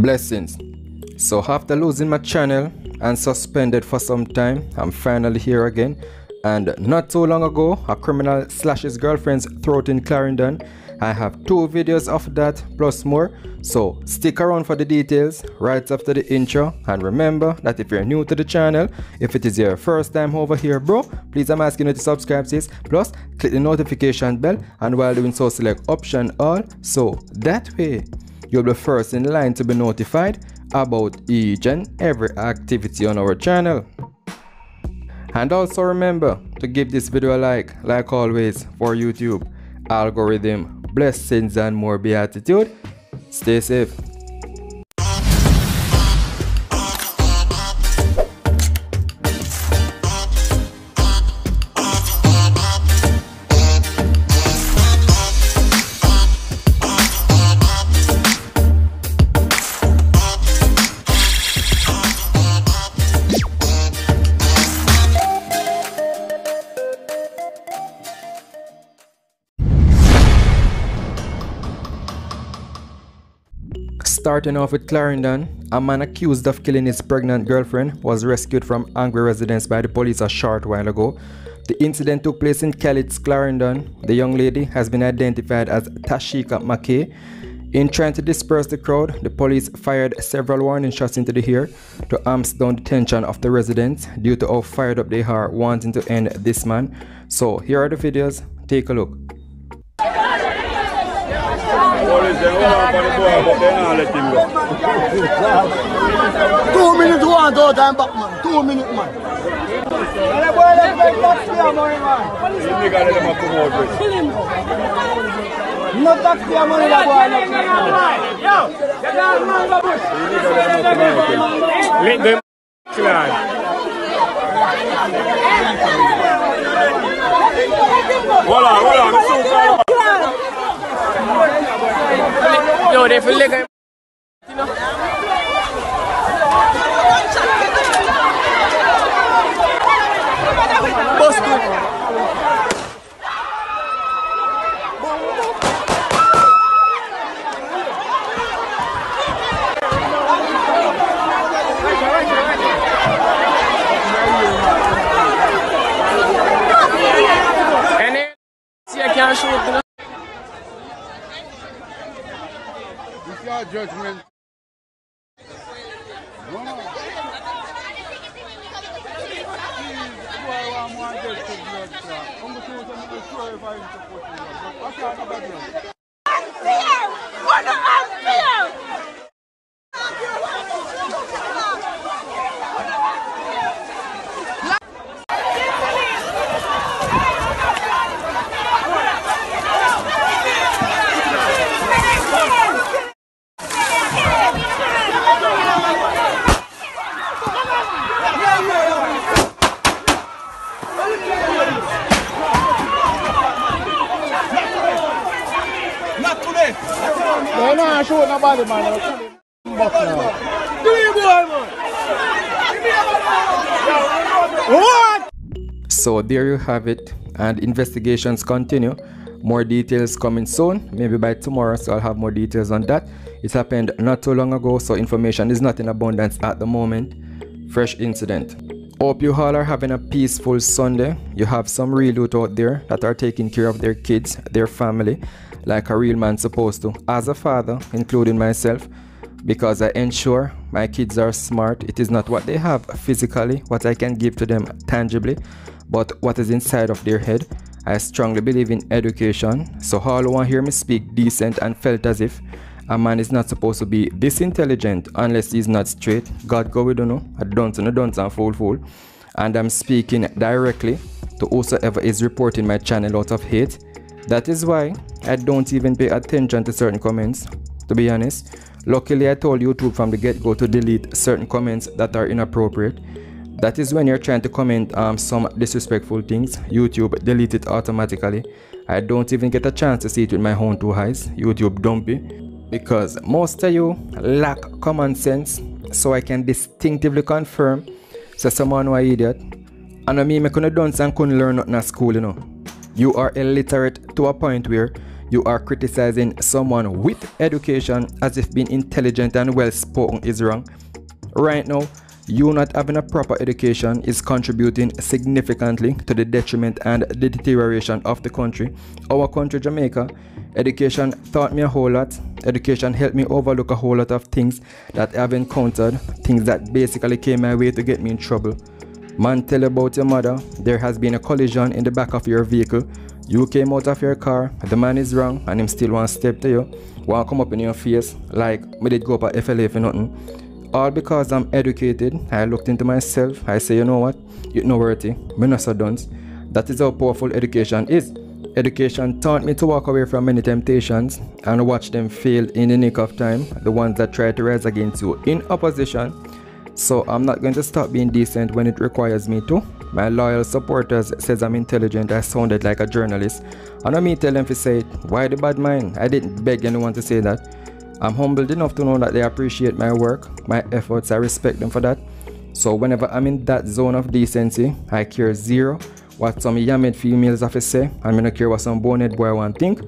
Blessings. So after losing my channel and suspended for some time, I'm finally here again. And not too long ago, a criminal slashed his girlfriend's throat in Clarendon. I have 2 videos of that plus more, so stick around for the details right after the intro. And remember that if you're new to the channel, if it is your first time over here, bro, please I'm asking you to subscribe, sis. Plus click the notification bell, and while doing so select option all, so that way you'll be first in line to be notified about each and every activity on our channel. And also remember to give this video a like always for YouTube algorithm. Blessings and more beatitude. Stay safe. Starting off with Clarendon, a man accused of killing his pregnant girlfriend was rescued from angry residents by the police a short while ago. The incident took place in Kellett's, Clarendon. The young lady has been identified as Tashika McKay. In trying to disperse the crowd, the police fired several warning shots into the air to amp down the tension of the residents due to how fired up they are wanting to end this man. So here are the videos, take a look. Police they hold on for the boy, but they not let him go. 2 minutes one out and back, man. 2 minutes, man. The nigga let him come out with. No taxi money, that boy. Yo, get down, man, go bush. Let them clear. Hold on, I'm so sorry. Yo, they feel like I'm, you know. Boss good. And then, see, I can't shoot, you know. Your judgment. They're not shooting nobody, man. What? So there you have it, and investigations continue. More details coming soon, maybe by tomorrow, so I'll have more details on that. It happened not too long ago, so information is not in abundance at the moment. Fresh incident. Hope you all are having a peaceful Sunday. You have some real youth out there that are taking care of their kids, their family, like a real man supposed to, as a father, including myself, because I ensure my kids are smart. It is not what they have physically, what I can give to them tangibly, but what is inside of their head. I strongly believe in education, so all who want to hear me speak decent and felt as if a man is not supposed to be this intelligent unless he's not straight. God go with you know, I don't and fool. And I'm speaking directly to whosoever is reporting my channel out of hate. That is why I don't even pay attention to certain comments, to be honest. Luckily, I told YouTube from the get-go to delete certain comments that are inappropriate. That is when you're trying to comment some disrespectful things, YouTube delete it automatically. I don't even get a chance to see it with my own 2 eyes. YouTube dumpy. Because most of you lack common sense, so I can distinctively confirm so someone who is idiot. And I mean, I couldn't dance and couldn't learn nothing at school, you know. You are illiterate to a point where You are criticizing someone with education as if being intelligent and well spoken is wrong. Right now, you not having a proper education is contributing significantly to the detriment and the deterioration of the country. Our country, Jamaica, education taught me a whole lot. Education helped me overlook a whole lot of things that I've encountered, things that basically came my way to get me in trouble. Man, tell about your mother, there has been a collision in the back of your vehicle. You came out of your car, the man is wrong, and him still want to step to you, want to come up in your face, like me did go up at FLA for nothing. All because I'm educated. I looked into myself, I say, you know what, you're not worthy, me not so done. That is how powerful education is. Education taught me to walk away from many temptations and watch them fail in the nick of time, the ones that try to rise against you in opposition. So I'm not going to stop being decent when it requires me to. My loyal supporters says I'm intelligent. I sounded like a journalist. And I me tell them to say it. Why the bad mind? I didn't beg anyone to say that. I'm humbled enough to know that they appreciate my work, my efforts. I respect them for that. So whenever I'm in that zone of decency, I care zero what some yammed females have to say, and I don't care what some bonehead boy want to think.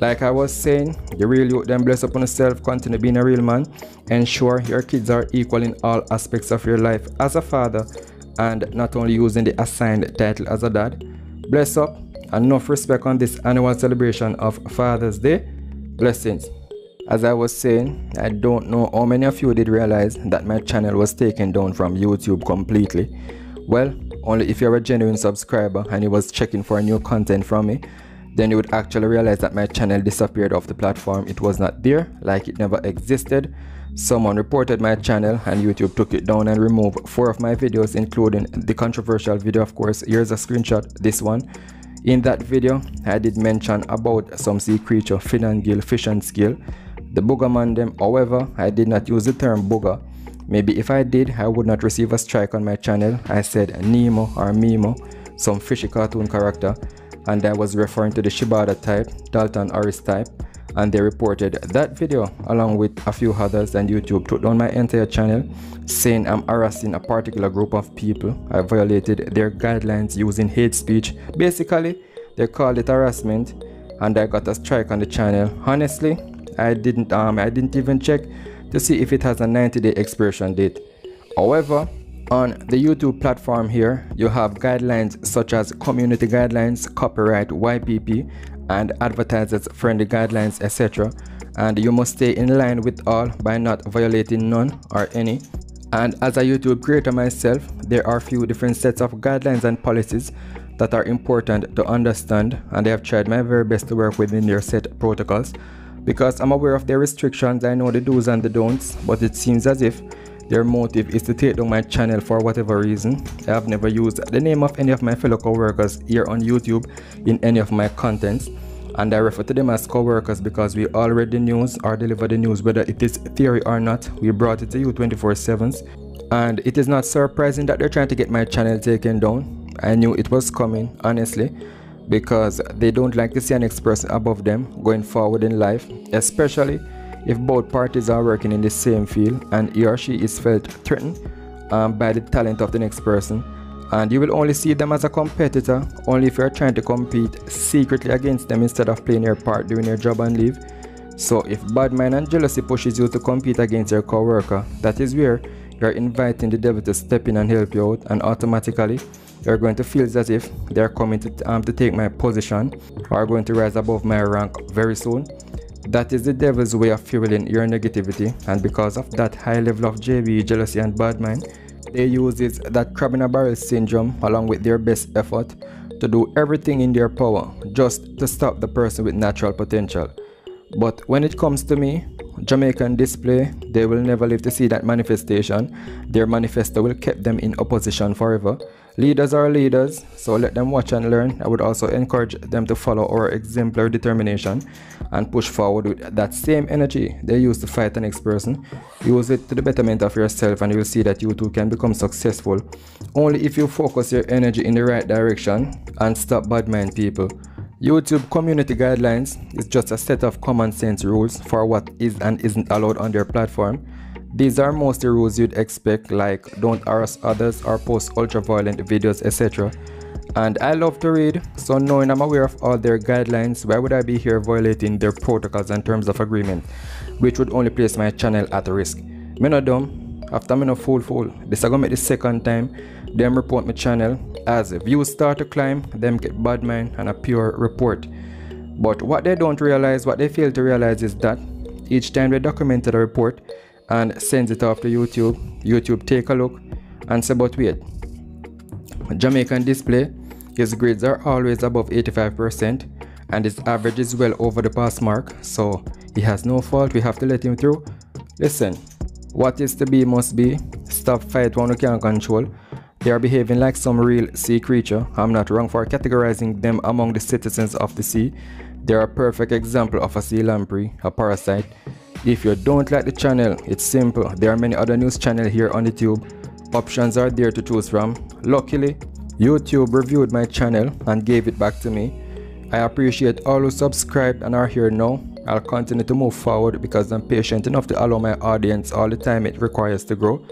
Like I was saying, the real youth then bless upon yourself, continue being a real man. Ensure your kids are equal in all aspects of your life as a father, and not only using the assigned title as a dad. Bless up, and enough respect on this annual celebration of Father's Day. Blessings. As I was saying, I don't know how many of you did realize that my channel was taken down from YouTube completely. Well, only if you're a genuine subscriber and you was checking for new content from me, then you would actually realize that my channel disappeared off the platform. It was not there, like it never existed. Someone reported my channel and YouTube took it down and removed 4 of my videos, including the controversial video, of course. Here's a screenshot, this one. In that video, I did mention about some sea creature, fin and gill, fish and scale, the booger man them. However, I did not use the term booger. Maybe if I did, I would not receive a strike on my channel. I said Nemo or Mimo, some fishy cartoon character, and I was referring to the Shibata type, Dalton Harris type, and they reported that video along with a few others, and YouTube took down my entire channel, saying I'm harassing a particular group of people. I violated their guidelines using hate speech. Basically, they called it harassment, and I got a strike on the channel. Honestly, I didn't even check to see if it has a 90-day expiration date. However, on the YouTube platform here, you have guidelines such as community guidelines, copyright, YPP, and advertisers friendly guidelines, etc. And you must stay in line with all by not violating none or any. And as a YouTube creator myself, there are a few different sets of guidelines and policies that are important to understand, and I have tried my very best to work within their set protocols. Because I'm aware of their restrictions, I know the do's and the don'ts, but it seems as if their motive is to take down my channel for whatever reason. I have never used the name of any of my fellow co-workers here on YouTube in any of my contents, and I refer to them as co-workers because we all read the news or deliver the news, whether it is theory or not. We brought it to you 24/7, and it is not surprising that they're trying to get my channel taken down. I knew it was coming, honestly, because they don't like to see an next person above them going forward in life, especially if both parties are working in the same field and he or she is felt threatened by the talent of the next person. And you will only see them as a competitor only if you're trying to compete secretly against them instead of playing your part, doing your job and leave. So if bad mind and jealousy pushes you to compete against your co-worker, that is where you're inviting the devil to step in and help you out, and automatically you're going to feel as if they're coming to take my position or going to rise above my rank very soon. That is the devil's way of fueling your negativity, and because of that high level of JB, jealousy and bad mind, they use that crab in a barrel syndrome along with their best effort to do everything in their power just to stop the person with natural potential. But when it comes to me, Jamaican display, they will never live to see that manifestation. Their manifesto will keep them in opposition forever. Leaders are leaders, so let them watch and learn. I would also encourage them to follow our exemplary determination and push forward with that same energy they use to fight the next person. Use it to the betterment of yourself, and you will see that you too can become successful only if you focus your energy in the right direction and stop bad mind people. YouTube community guidelines is just a set of common sense rules for what is and isn't allowed on their platform. These are mostly rules you'd expect, like don't harass others or post ultra-violent videos, etc. And I love to read, so knowing I'm aware of all their guidelines, why would I be here violating their protocols and terms of agreement, which would only place my channel at risk? Me no dumb, after me no fool, this is gonna make the second time them report my channel. As views start to climb, them get bad mind and a pure report. But what they don't realize, what they fail to realize is that each time they documented a report and sends it off to YouTube take a look and say, but wait, Jamaican display, his grades are always above 85% and his average is well over the pass mark, so he has no fault, we have to let him through. Listen, what is to be must be. Stop fight one who can't control. They are behaving like some real sea creature. I'm not wrong for categorizing them among the citizens of the sea. They are a perfect example of a sea lamprey, a parasite. If you don't like the channel, it's simple. There are many other news channels here on the tube. Options are there to choose from. Luckily, YouTube reviewed my channel and gave it back to me. I appreciate all who subscribed and are here now. I'll continue to move forward because I'm patient enough to allow my audience all the time it requires to grow.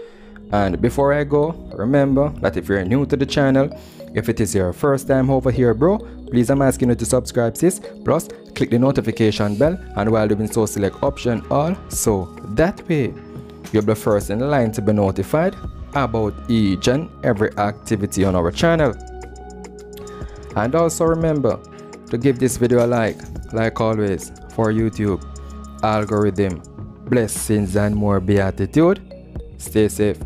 And before I go, remember that if you're new to the channel, if it is your first time over here, bro, please I'm asking you to subscribe, sis. Plus, click the notification bell, and while doing so, select option all, so that way you'll be first in line to be notified about each and every activity on our channel. And also remember to give this video a like always, for YouTube algorithm. Blessings and more beatitude. Stay safe.